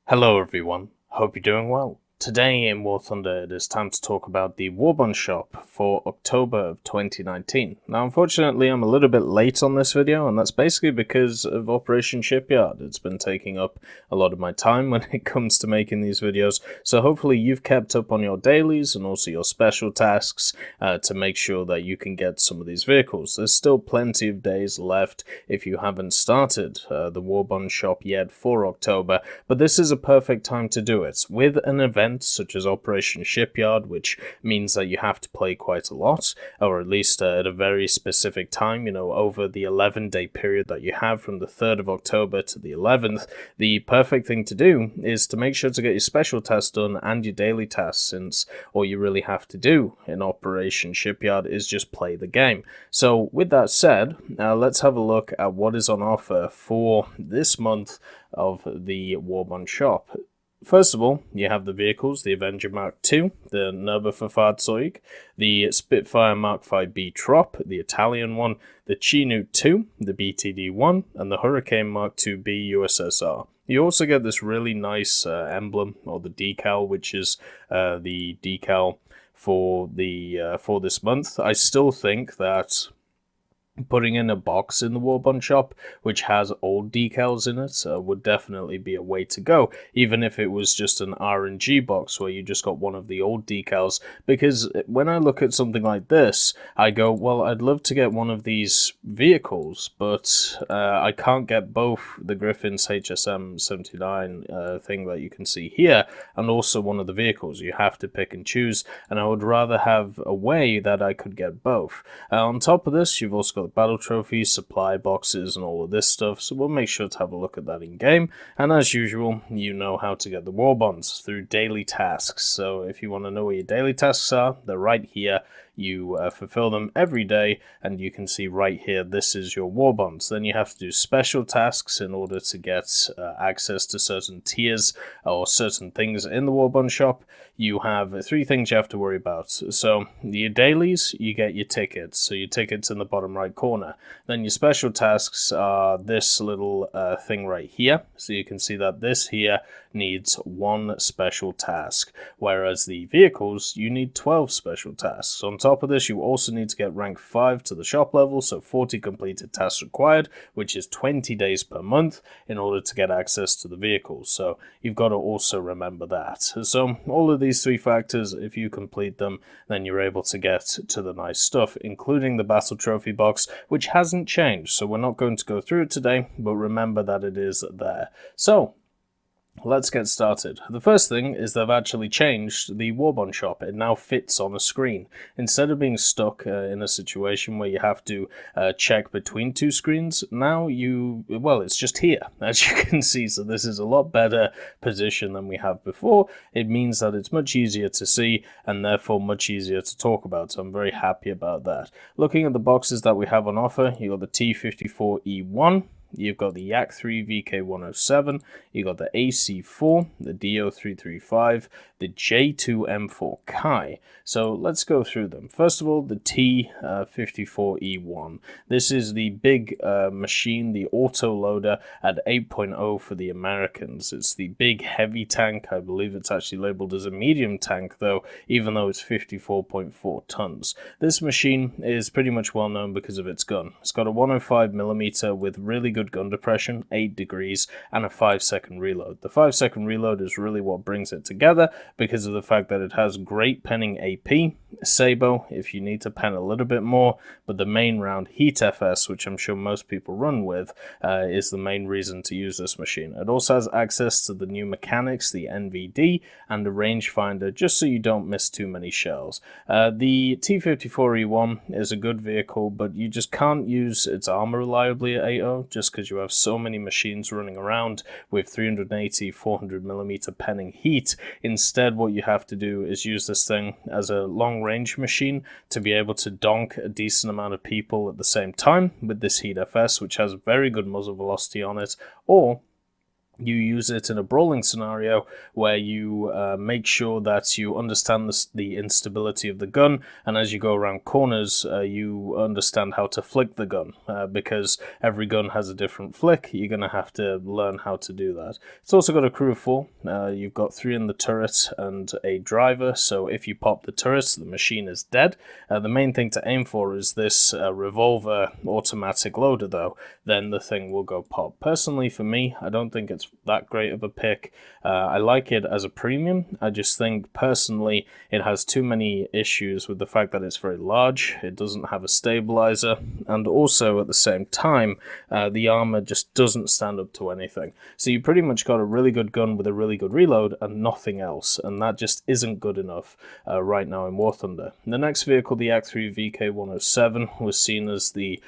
Hello everyone, hope you're doing well. Today in War Thunder it is time to talk about the Warbond shop for October of 2019. Now unfortunately I'm a little bit late on this video, and that's basically because of Operation Shipyard. It's been taking up a lot of my time when it comes to making these videos, so hopefully you've kept up on your dailies and also your special tasks to make sure that you can get some of these vehicles. There's still plenty of days left if you haven't started the Warbond shop yet for October, but this is a perfect time to do it. With an event such as Operation Shipyard, which means that you have to play quite a lot, or at least at a very specific time, you know, over the 11-day period that you have from the 3rd of October to the 11th, the perfect thing to do is to make sure to get your special tasks done and your daily tasks, since all you really have to do in Operation Shipyard is just play the game. So with that said, let's have a look at what is on offer for this month of the Warbond shop. First of all, you have the vehicles, the Avenger Mk.II, the Nb.Fz, the Spitfire Mk.IIB Trop, the Italian one, the Chito, the BTD1, and the Hurricane Mk.II.B USSR. You also get this really nice emblem, or the decal, which is the decal for this month. I still think that putting in a box in the Warbond shop which has old decals in it would definitely be a way to go, even if it was just an RNG box where you just got one of the old decals. Because when I look at something like this, I go, well, I'd love to get one of these vehicles, but I can't get both the Griffin's HSM79 thing that you can see here and also one of the vehicles. You have to pick and choose, and I would rather have a way that I could get both. On top of this, you've also got battle trophies, supply boxes, and all of this stuff, so we'll make sure to have a look at that in game. And as usual, you know how to get the Warbonds through daily tasks. So if you want to know where your daily tasks are, they're right here. You fulfill them every day, and you can see right here, this is your Warbonds. Then you have to do special tasks in order to get access to certain tiers or certain things in the Warbond shop. You have 3 things you have to worry about. So your dailies, you get your tickets. So your tickets in the bottom right corner. Then your special tasks are this little thing right here. So you can see that this here needs 1 special task, whereas the vehicles, you need 12 special tasks. On top of this, you also need to get rank 5 to the shop level, so 40 completed tasks required, which is 20 days per month in order to get access to the vehicles. So you've got to also remember that. So all of these 3 factors, if you complete them, then you're able to get to the nice stuff, including the battle trophy box, which hasn't changed. So we're not going to go through it today, but remember that it is there. So let's get started. The first thing is they've actually changed the Warbond shop. It now fits on a screen. Instead of being stuck in a situation where you have to check between 2 screens, now it's just here, as you can see. So this is a lot better position than we have before. It means that it's much easier to see and therefore much easier to talk about. So I'm very happy about that. Looking at the boxes that we have on offer, you got the T54E1, you've got the Yak3 VK107, you've got the AC4, the DO335, the J2M4 Chi. So let's go through them. First of all, the T54E1. This is the big machine, the auto loader at 8.0 for the Americans. It's the big heavy tank. I believe it's actually labeled as a medium tank though, even though it's 54.4 tons. This machine is pretty much well known because of its gun. It's got a 105mm with really good gun depression, 8 degrees, and a 5-second reload. The 5-second reload is really what brings it together because of the fact that it has great penning AP, Sabo if you need to pen a little bit more, but the main round Heat FS, which I'm sure most people run with, is the main reason to use this machine. It also has access to the new mechanics, the NVD, and a rangefinder, just so you don't miss too many shells. The T54E1 is a good vehicle, but you just can't use its armor reliably at 8.0, just because you have so many machines running around with 380, 400mm penning heat. Instead, what you have to do is use this thing as a long-range machine to be able to donk a decent amount of people at the same time with this Heat FS, which has very good muzzle velocity on it, or you use it in a brawling scenario where you make sure that you understand the instability of the gun, and as you go around corners, you understand how to flick the gun, because every gun has a different flick. You're going to have to learn how to do that. It's also got a crew of 4. You've got 3 in the turret and a driver, so if you pop the turret, the machine is dead. The main thing to aim for is this revolver automatic loader, though. Then the thing will go pop. Personally, for me, I don't think it's that great of a pick. I like it as a premium. I just think personally it has too many issues with the fact that it's very large, it doesn't have a stabilizer, and also at the same time the armor just doesn't stand up to anything. So you pretty much got a really good gun with a really good reload and nothing else, and that just isn't good enough right now in War Thunder. The next vehicle, the Mk.III VK107, was seen as the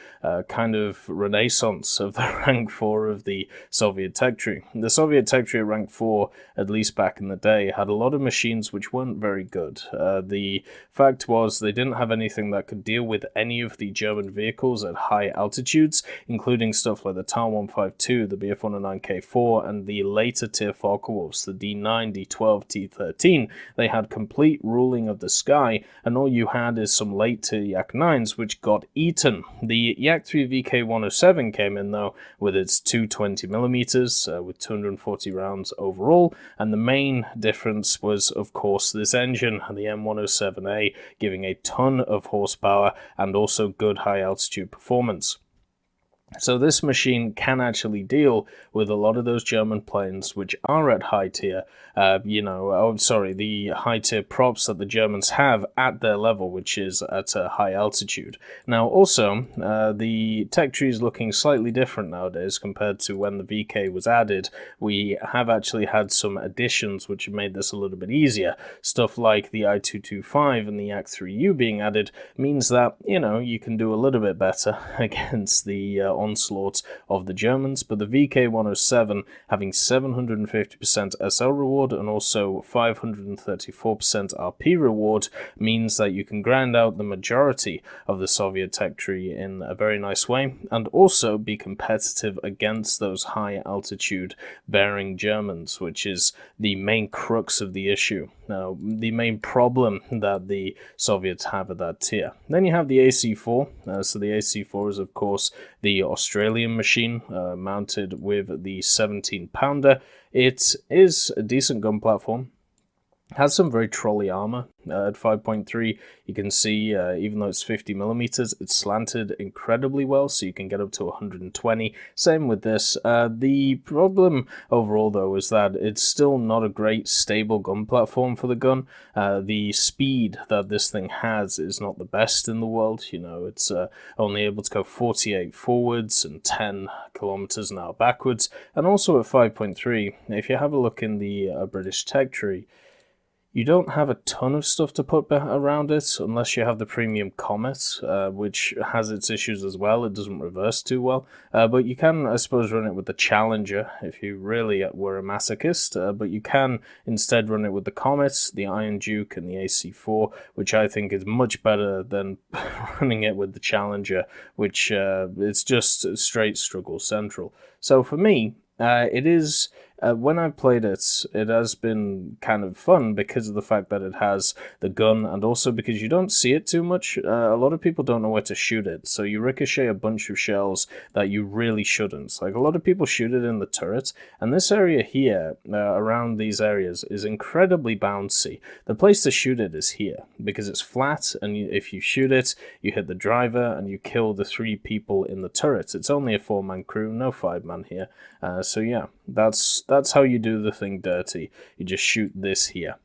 kind of renaissance of the rank 4 of the Soviet tech tree. The Soviet tech tree at rank 4, at least back in the day, had a lot of machines which weren't very good. The fact was they didn't have anything that could deal with any of the German vehicles at high altitudes, including stuff like the TAR-152, the Bf-109K4, and the later tier Focke-Wulfs, the D9, D12, T13. They had complete ruling of the sky, and all you had is some late tier Yak-9s which got eaten. The Mk.III VK107 came in though with its 220mm with 240 rounds overall, and the main difference was of course this engine, the M107A, giving a ton of horsepower and also good high altitude performance. So this machine can actually deal with a lot of those German planes which are at high tier, the high tier props that the Germans have at their level, which is at a high altitude. Now also, the tech tree is looking slightly different nowadays compared to when the VK was added. We have actually had some additions which have made this a little bit easier. Stuff like the I-225 and the Yak-3U being added means that, you can do a little bit better against the onslaught of the Germans, but the VK107 having 750% SL reward and also 534% RP reward means that you can grind out the majority of the Soviet tech tree in a very nice way, and also be competitive against those high altitude bearing Germans, which is the main crux of the issue. Now, the main problem that the Soviets have at that tier. Then you have the AC-4. So the AC-4 is of course the Australian machine mounted with the 17-pounder. It is a decent gun platform. Has some very trolley armor. At 5.3, you can see, even though it's 50mm, it's slanted incredibly well, so you can get up to 120. Same with this. The problem overall, though, is that it's still not a great stable gun platform for the gun. The speed that this thing has is not the best in the world. It's only able to go 48 forwards and 10 kilometers an hour backwards. And also at 5.3, if you have a look in the British tech tree, you don't have a ton of stuff to put around it unless you have the premium Comet, which has its issues as well. It doesn't reverse too well, but you can, I suppose, run it with the Challenger if you really were a masochist, but you can instead run it with the Comet, the Iron Duke, and the AC-4, which I think is much better than running it with the Challenger, which it's just straight struggle central. So for me, it is... when I've played it, it has been kind of fun because of the fact that it has the gun, and also because you don't see it too much. A lot of people don't know where to shoot it, so you ricochet a bunch of shells that you really shouldn't. Like, a lot of people shoot it in the turret, and this area here, around these areas, is incredibly bouncy. The place to shoot it is here, because it's flat, and if you shoot it, you hit the driver, and you kill the 3 people in the turret. It's only a 4-man crew, no 5-man here. So yeah, that's how you do the thing dirty. You just shoot this here.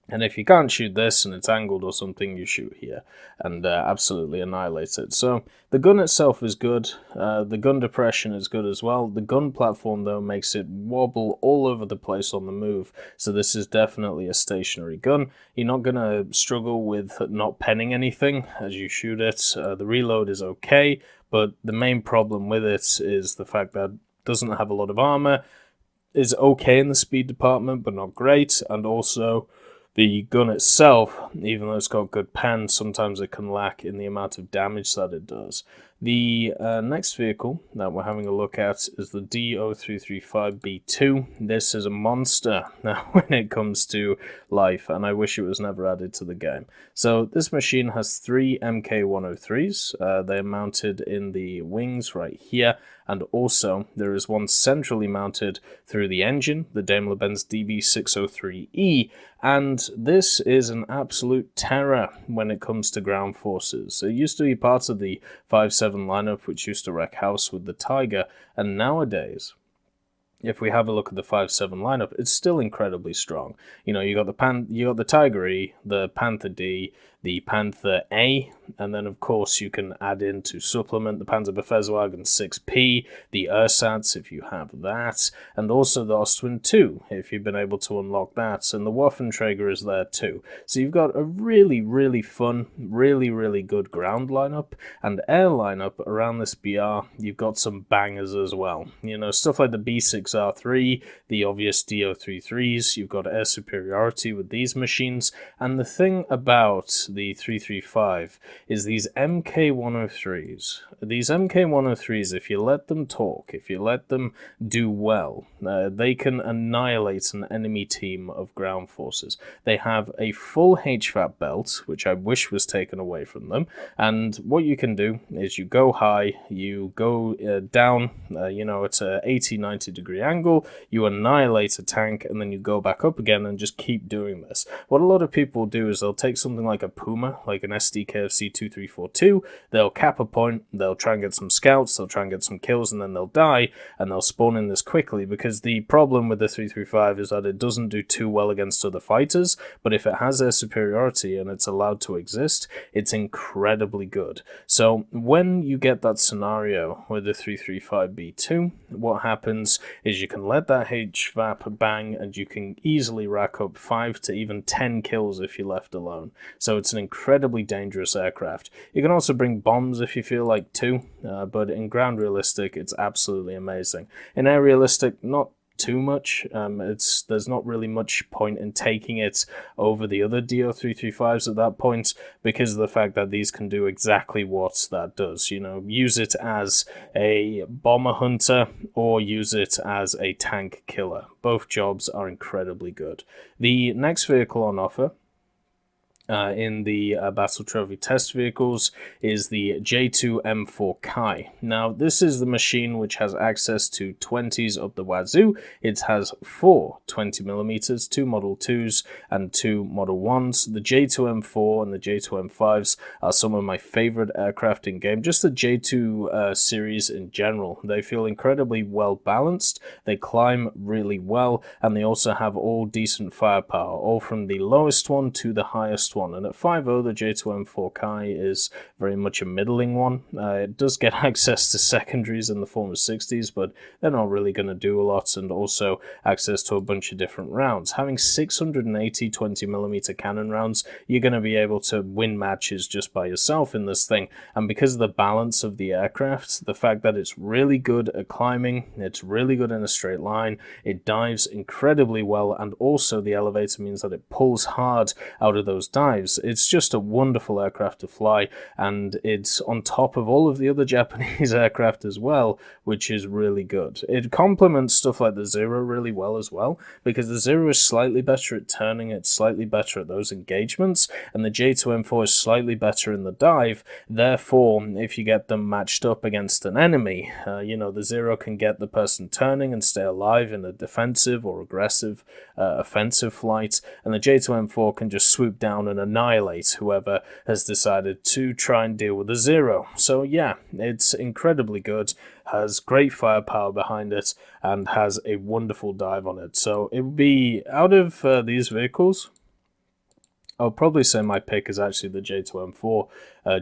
And if you can't shoot this and it's angled or something, you shoot here and absolutely annihilate it. So the gun itself is good. The gun depression is good as well. The gun platform, though, makes it wobble all over the place on the move. So this is definitely a stationary gun. You're not going to struggle with not penning anything as you shoot it. The reload is okay, but the main problem with it is the fact that it doesn't have a lot of armor, is okay in the speed department, but not great, and also the gun itself, even though it's got good pen, sometimes it can lack in the amount of damage that it does. The next vehicle that we're having a look at is the D0335B2. This is a monster now when it comes to life, and I wish it was never added to the game. So this machine has 3 Mk.103s. They're mounted in the wings right here, and also there is one centrally mounted through the engine, the Daimler-Benz DB603E, and this is an absolute terror when it comes to ground forces. It used to be part of the 5.7 lineup, which used to wreck house with the Tiger, and nowadays, if we have a look at the 5.7 lineup, it's still incredibly strong. You know, you got the Tiger E, the Panther D, the Panther A, and then of course you can add in to supplement the Panzer Befehlswagen 6P, the Ersatz if you have that, and also the Ostwind 2 if you've been able to unlock that, and the Waffenträger is there too. So you've got a really fun, really good ground lineup, and air lineup around this BR. You've got some bangers as well. You know, stuff like the B6R3, the obvious D033s, you've got air superiority with these machines, and the thing about the 335 is these Mk.103s. These Mk.103s, if you let them talk, if you let them do well, they can annihilate an enemy team of ground forces. They have a full HVAP belt, which I wish was taken away from them, and what you can do is you go high, you go down, you know, at an 80-90 degree angle, you annihilate a tank, and then you go back up again and just keep doing this. What a lot of people do is they'll take something like a Puma, like an SDKFC 2342, they'll cap a point, they'll try and get some scouts, they'll try and get some kills, and then they'll die, and they'll spawn in this quickly, because the problem with the 335 is that it doesn't do too well against other fighters, but if it has their superiority and it's allowed to exist, it's incredibly good. So when you get that scenario with the 335B2, what happens is you can let that HVAP bang, and you can easily rack up 5 to even 10 kills if you're left alone. So it's an incredibly dangerous aircraft. You can also bring bombs if you feel like too, but in ground realistic, it's absolutely amazing. In air realistic, not too much. There's not really much point in taking it over the other DO335s at that point, because of the fact that these can do exactly what that does. You know, use it as a bomber hunter or use it as a tank killer. Both jobs are incredibly good. The next vehicle on offer in the Battle Trophy test vehicles is the J2M4 Chi. Now, this is the machine which has access to 20s up the wazoo. It has 4 20mm, 2 Model 2s, and 2 Model 1s. The J2M4 and the J2M5s are some of my favorite aircraft in game. Just the J2 series in general. They feel incredibly well balanced, they climb really well, and they also have all decent firepower, all from the lowest one to the highest one. And at 5.0, the J2M4 Chi is very much a middling one. It does get access to secondaries in the form of 60s, but they're not really going to do a lot, and also access to a bunch of different rounds. Having 680 20mm cannon rounds, you're going to be able to win matches just by yourself in this thing. And because of the balance of the aircraft, the fact that it's really good at climbing, it's really good in a straight line, it dives incredibly well, and also the elevator means that it pulls hard out of those dives. It's just a wonderful aircraft to fly, and it's on top of all of the other Japanese aircraft as well, which is really good. It complements stuff like the Zero really well as well, because the Zero is slightly better at turning, it's slightly better at those engagements, and the J2M4 is slightly better in the dive. Therefore, if you get them matched up against an enemy, you know, the Zero can get the person turning and stay alive in a defensive or aggressive offensive flight, and the J2M4 can just swoop down and annihilate whoever has decided to try and deal with the Zero. So yeah, it's incredibly good, has great firepower behind it, and has a wonderful dive on it. So it would be, out of these vehicles, I'll probably say my pick is actually the J2M4,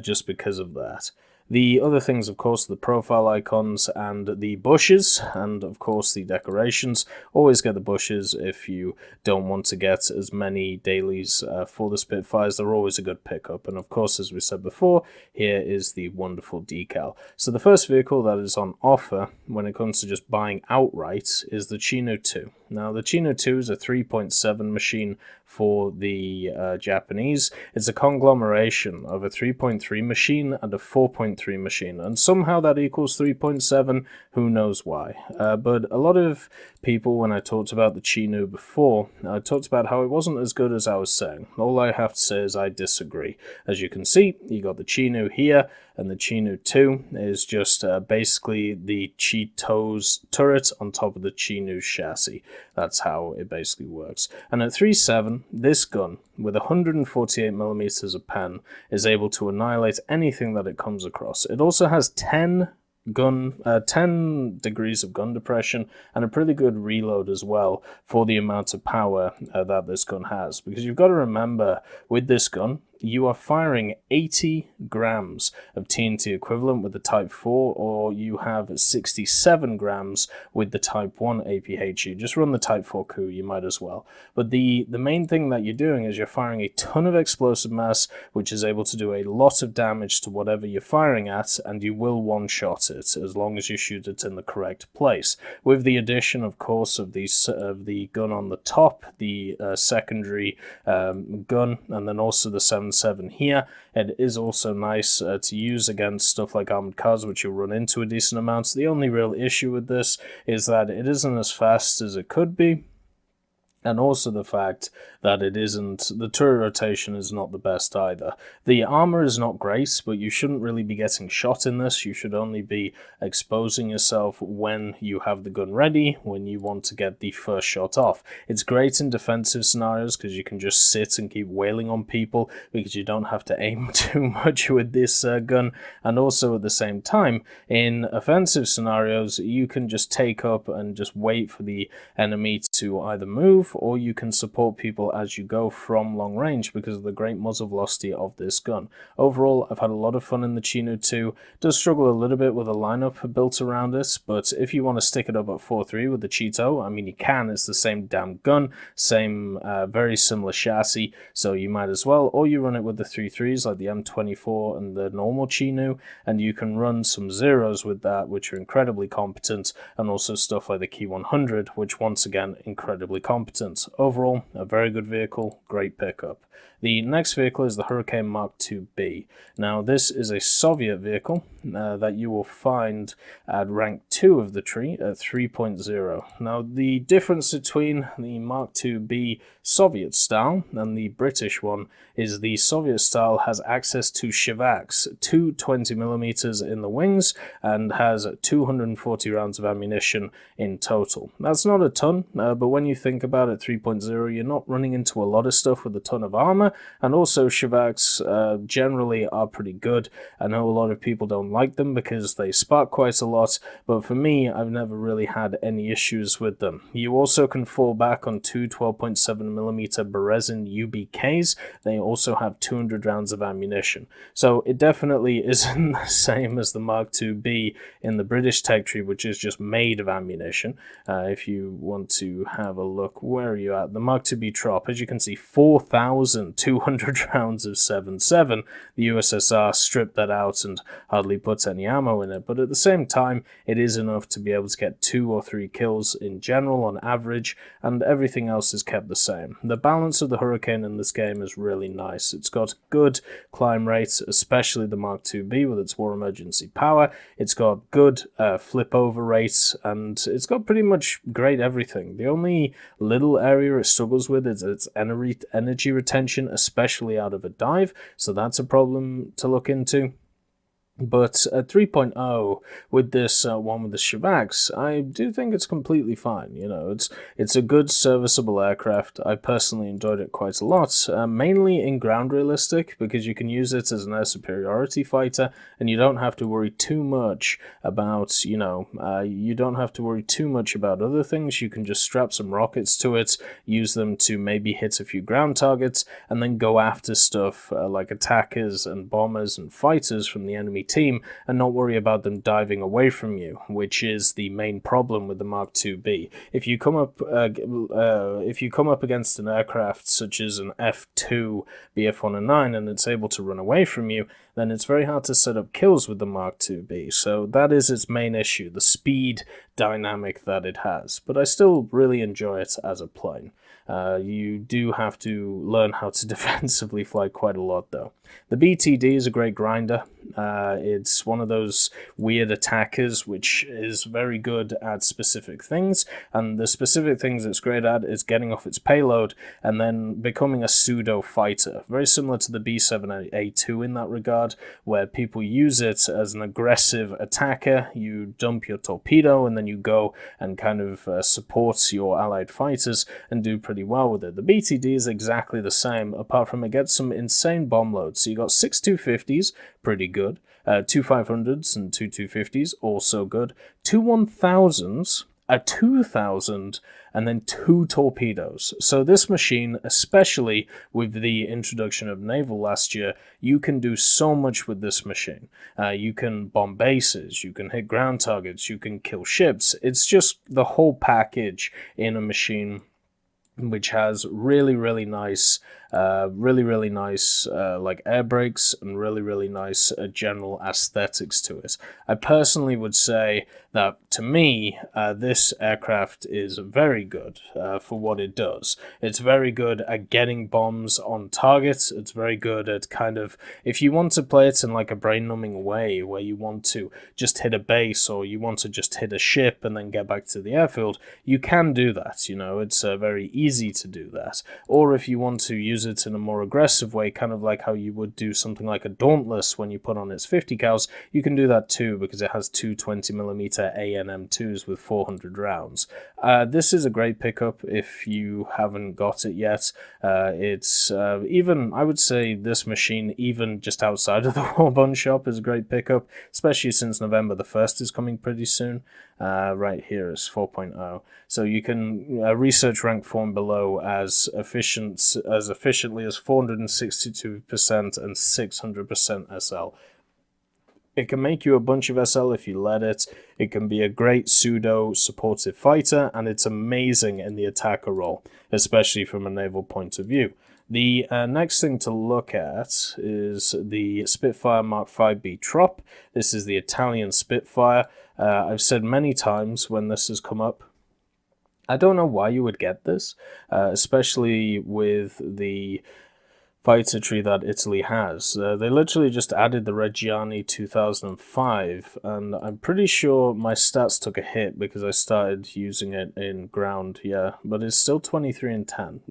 just because of that. The other things, of course, the profile icons and the bushes, and of course the decorations. Always get the bushes if you don't want to get as many dailies for the Spitfires. They're always a good pickup. And of course, as we said before, here is the wonderful decal. So the first vehicle that is on offer when it comes to just buying outright is the Chito. Now, the Chito is a 3.7 machine for the Japanese. It's a conglomeration of a 3.3 machine and a 4.3 3.3 machine, and somehow that equals 3.7, who knows why. But a lot of people, when I talked about the Chino before, I talked about how it wasn't as good as I was saying. All I have to say is I disagree. As you can see, you got the Chino here, and the Mk.II is just basically the Chito's turret on top of the Chino's chassis. That's how it basically works. And at 3.7, this gun, with 148mm of pen, is able to annihilate anything that it comes across. It also has 10 degrees of gun depression and a pretty good reload as well for the amount of power that this gun has. Because you've got to remember, with this gun, you are firing 80 grams of TNT equivalent with the Type 4, or you have 67 grams with the Type 1 APHE. Just run the Type 4 coup, you might as well. But the main thing that you're doing is you're firing a ton of explosive mass, which is able to do a lot of damage to whatever you're firing at, and you will one-shot it, as long as you shoot it in the correct place. With the addition, of course, of the gun on the top, the secondary gun, and then also the 7.7 here. It is also nice to use against stuff like armored cars, which you'll run into a decent amount. The only real issue with this is that it isn't as fast as it could be, and also the fact that the turret rotation is not the best either. The armor is not great, but you shouldn't really be getting shot in this. You should only be exposing yourself when you have the gun ready, when you want to get the first shot off. It's great in defensive scenarios because you can just sit and keep wailing on people because you don't have to aim too much with this gun. And also at the same time, in offensive scenarios, you can just take up and just wait for the enemy to either move, or you can support people as you go from long range because of the great muzzle velocity of this gun. Overall, I've had a lot of fun in the Mk.II. Does struggle a little bit with a lineup built around it, but if you want to stick it up at 4.3 with the Chito, I mean, you can. It's the same damn gun, same very similar chassis, so you might as well. Or you run it with the 3.3s like the M24 and the normal Chino, and you can run some zeros with that, which are incredibly competent, and also stuff like the Key 100, which once again, incredibly competent. Overall, a very good vehicle, great pickup. The next vehicle is the Hurricane Mk.IIB. Now, this is a Soviet vehicle that you will find at rank 2 of the tree at 3.0. Now, the difference between the Mk.IIB Soviet style and the British one is the Soviet style has access to Shivaks, 220mm in the wings, and has 240 rounds of ammunition in total. That's not a ton, but when you think about it, 3.0, you're not running into a lot of stuff with a ton of armor, and also Shivaks generally are pretty good. I know a lot of people don't like them because they spark quite a lot, but for me, I've never really had any issues with them. You also can fall back on two 12.7mm Berezin UBKs. They also have 200 rounds of ammunition. So it definitely isn't the same as the Mk.IIB in the British tech tree, which is just made of ammunition. If you want to have a look, where are you at? The Mk.IIB Trop, as you can see, 4,200 rounds of 7.7. The USSR stripped that out and hardly puts any ammo in it, but at the same time, it is enough to be able to get 2 or 3 kills in general on average, and everything else is kept the same. The balance of the Hurricane in this game is really nice. It's got good climb rates, especially the Mk.IIB with its war emergency power. It's got good flip over rates, and it's got pretty much great everything. The only little area it struggles with is its energy retention, especially out of a dive, so that's a problem to look into. But at 3.0, with this one with the Shivaks, I do think it's completely fine. You know, it's a good serviceable aircraft. I personally enjoyed it quite a lot, mainly in ground realistic, because you can use it as an air superiority fighter, and you don't have to worry too much about, you don't have to worry too much about other things. You can just strap some rockets to it, use them to maybe hit a few ground targets, and then go after stuff like attackers and bombers and fighters from the enemy team, and not worry about them diving away from you, which is the main problem with the Mk.IIB. If you come up against an aircraft such as an F2 BF-109 and it's able to run away from you, then it's very hard to set up kills with the Mk.IIB. So that is its main issue, the speed dynamic that it has. But I still really enjoy it as a plane. You do have to learn how to defensively fly quite a lot, though. The BTD is a great grinder. It's one of those weird attackers which is very good at specific things, and the specific things it's great at is getting off its payload and then becoming a pseudo fighter, very similar to the B7A2 in that regard, where people use it as an aggressive attacker. You dump your torpedo and then you go and kind of support your allied fighters and do pretty well with it. The BTD is exactly the same, apart from it gets some insane bomb loads. So you got 6 250s, pretty good, 2 500s and 2 250s, also good, 2 1000s, a 2000, and then 2 torpedoes. So this machine, especially with the introduction of naval last year, you can do so much with this machine. You can bomb bases, you can hit ground targets, you can kill ships. It's just the whole package in a machine which has really nice like air brakes and really nice general aesthetics to it. I personally would say that, to me, this aircraft is very good for what it does. It's very good at getting bombs on target. It's very good at kind of, if you want to play it in like a brain-numbing way, where you want to just hit a base or you want to just hit a ship and then get back to the airfield, you can do that, you know, it's very easy to do that. Or if you want to use it in a more aggressive way, kind of like how you would do something like a Dauntless when you put on its 50 cals, you can do that too, because it has two 20mm ANM2s with 400 rounds. This is a great pickup if you haven't got it yet. It's even, I would say this machine, even just outside of the Warbond shop, is a great pickup, especially since November the 1st is coming pretty soon. Right here is 4.0. So you can research rank form below as efficiently as 462% and 600% SL. It can make you a bunch of SL if you let it. It can be a great pseudo supportive fighter, and it's amazing in the attacker role, especially from a naval point of view. The next thing to look at is the Spitfire Mk.//B Trop. This is the Italian Spitfire. I've said many times when this has come up, I don't know why you would get this, especially with the fighter tree that Italy has. They literally just added the Radeon 2005, and I'm pretty sure my stats took a hit because I started using it in ground, yeah, but it's still 23 and 10.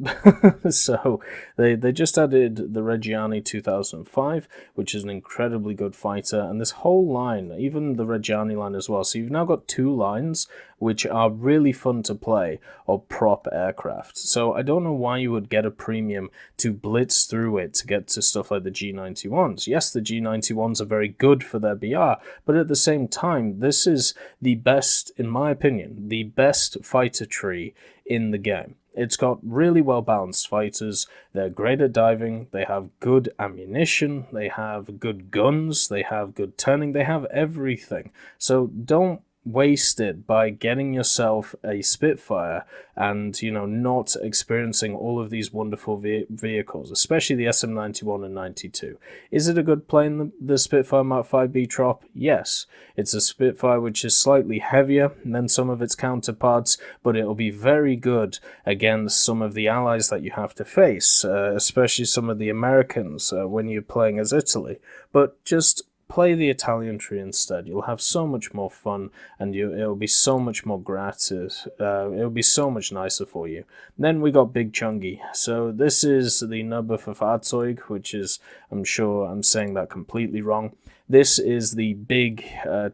So they just added the Radeon 2005, which is an incredibly good fighter, and this whole line, even the Radeon line as well. So you've now got 2 lines which are really fun to play, or prop aircraft. So I don't know why you would get a premium to blitz through it to get to stuff like the G91s. Yes, the G91s are very good for their BR, but at the same time, this is the best, in my opinion, the best fighter tree in the game. It's got really well-balanced fighters, they're great at diving, they have good ammunition, they have good guns, they have good turning, they have everything. So don't waste it by getting yourself a Spitfire and, you know, not experiencing all of these wonderful vehicles, especially the SM91 and 92. Is it a good plane, the Spitfire Mk.//B Trop? Yes. It's a Spitfire which is slightly heavier than some of its counterparts, but it'll be very good against some of the allies that you have to face, especially some of the Americans when you're playing as Italy. But just play the Italian tree instead. You'll have so much more fun, and it'll be so much more gratis. It'll be so much nicer for you. Then we got Big Chungy. So this is the Nb.Fz, which is, I'm sure I'm saying that completely wrong. This is the big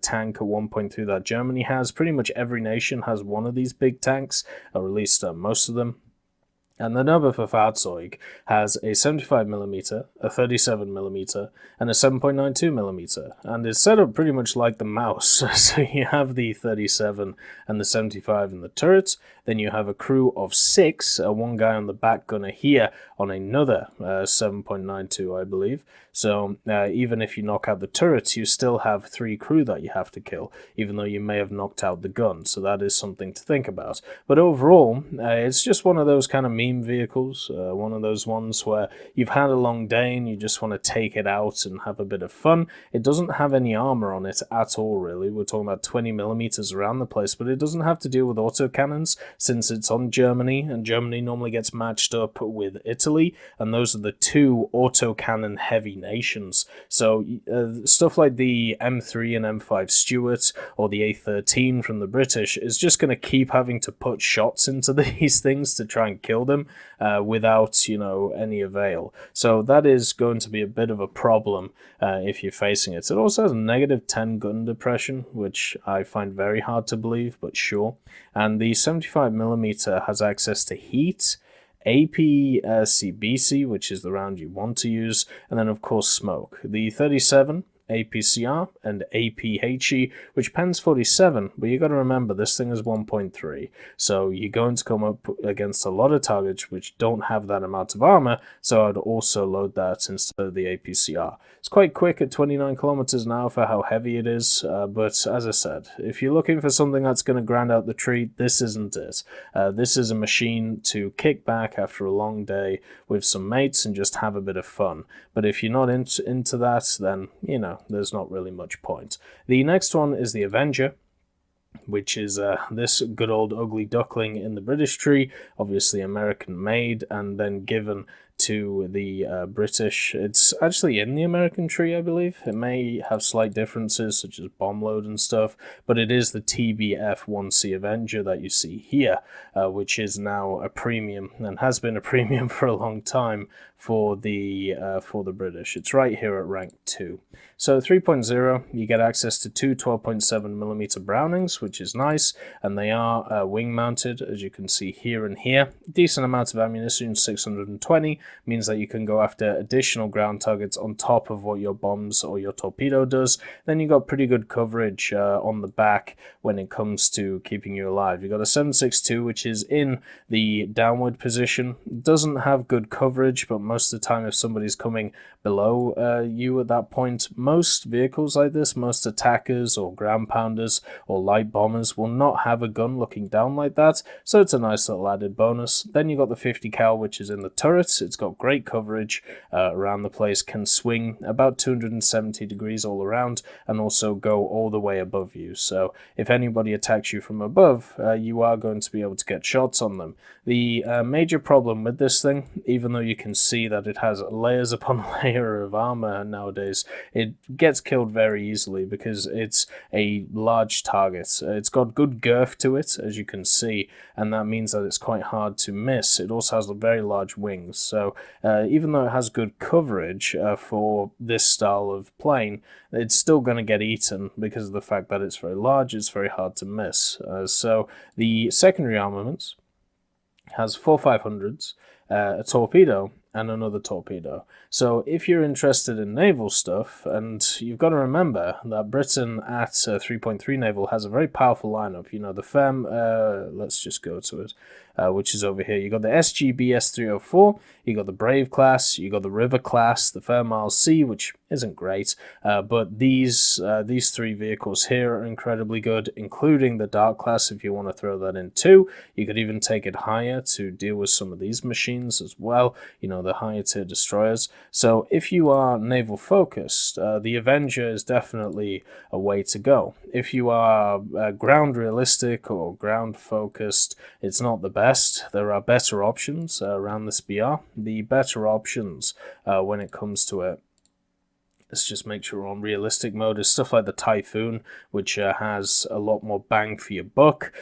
tank at 1.2 that Germany has. Pretty much every nation has one of these big tanks, or at least most of them. And the Nb.Fz has a 75mm, a 37mm, and a 7.92mm, and it's set up pretty much like the mouse. So you have the 37 and the 75 in the turrets, Then you have a crew of 6, one guy on the back gunner here on another 7.92, I believe. So even if you knock out the turrets, you still have 3 crew that you have to kill, even though you may have knocked out the gun. So that is something to think about. But overall, it's just one of those kind of meme vehicles, one of those ones where you've had a long day and you just want to take it out and have a bit of fun. It doesn't have any armor on it at all, really. We're talking about 20mm around the place, but it doesn't have to deal with autocannons since it's on Germany, and Germany normally gets matched up with Italy, and those are the 2 autocannon heavy nations. So stuff like the M3 and M5 Stuart or the A13 from the British is just going to keep having to put shots into these things to try and kill them without, any avail. So that is going to be a bit of a problem if you're facing it. It also has a -10 gun depression, which I find very hard to believe, but sure. And the 75mm has access to heat, APCBC, which is the round you want to use, and then of course smoke. The 37, APCR, and APHE, which pens 47, but you got to remember this thing is 1.3, so you're going to come up against a lot of targets which don't have that amount of armor, so I'd also load that instead of the APCR. It's quite quick at 29 kilometers an hour for how heavy it is, but as I said, if you're looking for something that's going to grind out the tree, this isn't it. This is a machine to kick back after a long day with some mates and just have a bit of fun. But if you're not into that, then, there's not really much point. The next one is the Avenger, which is this good old ugly duckling in the British tree, obviously American made and then given to the British. It's actually in the American tree, I believe. It may have slight differences, such as bomb load and stuff, but it is the TBF-1C Avenger that you see here, which is now a premium, and has been a premium for a long time for the British. It's right here at rank 2. So 3.0, you get access to 2 12.7mm Brownings, which is nice, and they are wing mounted, as you can see here and here. Decent amount of ammunition, 620, means that you can go after additional ground targets on top of what your bombs or your torpedo does. Then you got pretty good coverage on the back when it comes to keeping you alive. You got a 7.62, which is in the downward position. Doesn't have good coverage, but most of the time if somebody's coming below you at that point, most vehicles like this, most attackers or ground pounders or light bombers will not have a gun looking down like that, so it's a nice little added bonus. Then you got the 50 cal, which is in the turrets. It's got great coverage around the place, can swing about 270 degrees all around, and also go all the way above you. So if anybody attacks you from above, you are going to be able to get shots on them. The major problem with this thing, even though you can see that it has layers upon layer of armor nowadays, it gets killed very easily because it's a large target. It's got good girth to it, as you can see, and that means that it's quite hard to miss. It also has very large wings, so even though it has good coverage for this style of plane, it's still going to get eaten because of the fact that it's very large. It's very hard to miss. So the secondary armaments has 4 500s, a torpedo, and another torpedo. So if you're interested in naval stuff, and you've got to remember that Britain at 3.3 naval has a very powerful lineup. The FEM, let's just go to it, which is over here. You got the SGBS 304, you got the Brave class, you got the River class, the Fairmile C, which isn't great, but these 3 vehicles here are incredibly good, including the Dark class if you want to throw that in too. You could even take it higher to deal with some of these machines as well, the higher tier destroyers. So if you are naval focused, the Avenger is definitely a way to go. If you are ground realistic or ground focused, it's not the best. There are better options around this BR. The better options when it comes to it, let's just make sure we're on realistic mode, is stuff like the Typhoon, which has a lot more bang for your buck,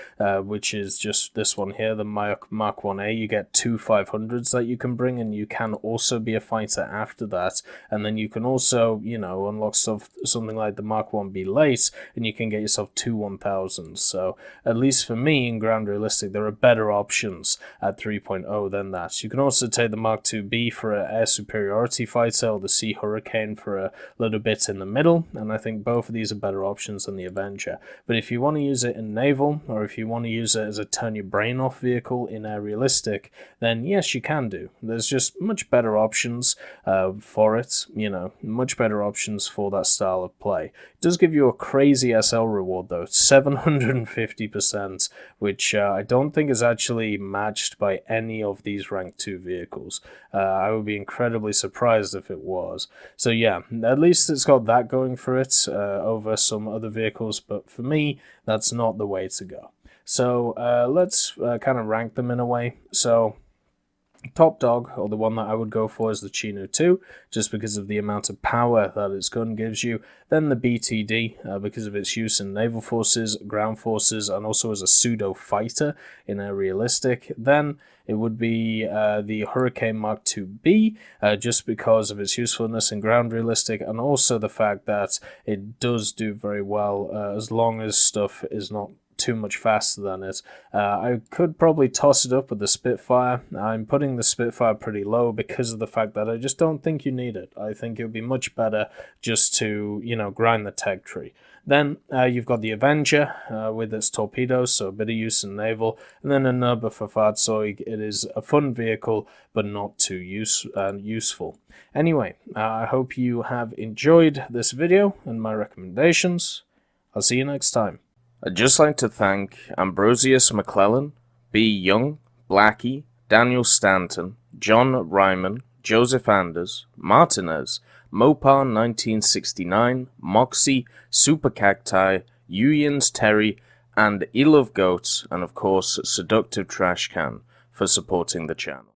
which is just this one here, the Mk.IIA. You get 2 500s that you can bring, and you can also be a fighter after that. And then you can also, unlock something like the Mk.IIB late, and you can get yourself 2 1000s. So at least for me, in ground realistic, there are better options at 3.0 than that. You can also take the Mk.IIB for an air superiority fighter, or the Sea Hurricane for a little bit in the middle, and I think both of these are better options than the Avenger. But if you want to use it in naval, or if you want to use it as a turn your brain off vehicle in air realistic, then yes, you can do. There's just much better options for it, you know, much better options for that style of play. It does give you a crazy SL reward though, 750%, which I don't think is actually matched by any of these rank 2 vehicles. I would be incredibly surprised if it was. So yeah, at least it's got that going for it over some other vehicles, but for me, that's not the way to go. So let's kind of rank them in a way. So top dog, or the one that I would go for, is the Chito, just because of the amount of power that its gun gives you. Then the BTD, because of its use in naval forces, ground forces, and also as a pseudo fighter in a realistic. Then it would be the Hurricane Mk.II.B, just because of its usefulness in ground realistic, and also the fact that it does do very well as long as stuff is not too much faster than it. I could probably toss it up with the Spitfire. I'm putting the Spitfire pretty low because of the fact that I just don't think you need it. I think it would be much better just to, you know, grind the tech tree. Then you've got the Avenger with its torpedoes, so a bit of use in naval. And then an Nb.Fahrzeug. It is a fun vehicle, but not too useful. Anyway, I hope you have enjoyed this video and my recommendations. I'll see you next time. I'd just like to thank Ambrosius McClellan, B. Young, Blackie, Daniel Stanton, John Ryman, Joseph Anders, Martinez, Mopar 1969, Moxie, Super Cacti, Uyans Terry, and Eel of Goats, and of course Seductive Trash Can for supporting the channel.